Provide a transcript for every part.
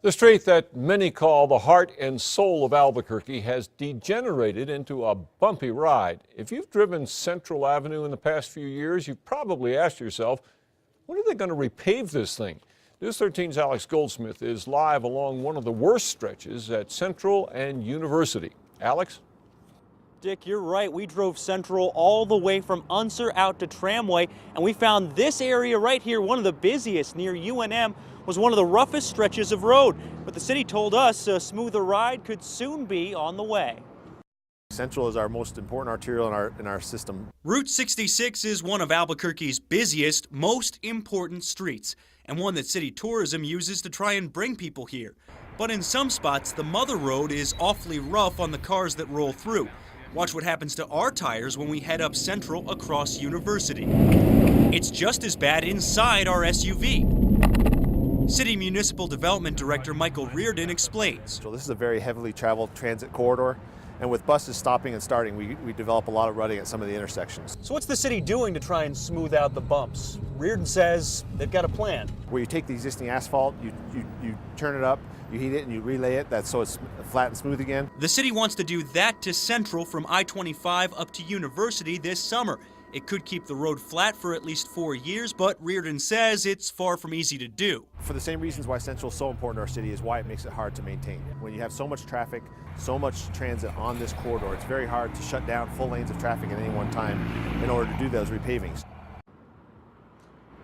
The street that many call the heart and soul of Albuquerque has degenerated into a bumpy ride. If you've driven Central Avenue in the past few years, you've probably asked yourself, when are they going to repave this thing? News 13's Alex Goldsmith is live along one of the worst stretches at Central and University. Alex? Dick, you're right. We drove Central all the way from Unser out to Tramway, and we found this area right here, one of the busiest near UNM, was one of the roughest stretches of road. But the city told us a smoother ride could soon be on the way. Central is our most important arterial in our system. Route 66 is one of Albuquerque's busiest, most important streets, and one that city tourism uses to try and bring people here. But in some spots, the mother road is awfully rough on the cars that roll through. Watch what happens to our tires when we head up Central across University. It's just as bad inside our SUV. City Municipal Development Director Michael Reardon explains. So this is a very heavily traveled transit corridor, and with buses stopping and starting, we develop a lot of rutting at some of the intersections. So what's the city doing to try and smooth out the bumps? Reardon says they've got a plan. Where you take the existing asphalt, you turn it up, you heat it, and you relay it, so it's flat and smooth again. The city wants to do that to Central from I-25 up to University this summer. It could keep the road flat for at least 4 years, but Reardon says it's far from easy to do. For the same reasons why Central is so important to our city is why it makes it hard to maintain. When you have so much traffic, so much transit on this corridor, it's very hard to shut down full lanes of traffic at any one time in order to do those repavings.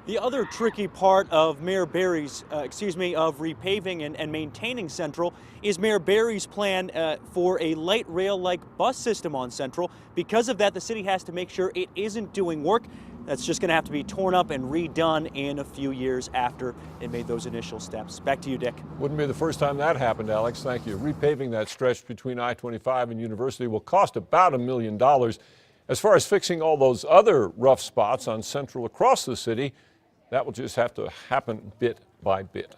The other tricky part of Mayor Barry's, of repaving and maintaining Central is Mayor Barry's plan for a light rail-like bus system on Central. Because of that, the city has to make sure it isn't doing work that's just going to have to be torn up and redone in a few years after it made those initial steps. Back to you, Dick. Wouldn't be the first time that happened, Alex. Thank you. Repaving that stretch between I-25 and University will cost about $1 million. As far as fixing all those other rough spots on Central across the city, that will just have to happen bit by bit.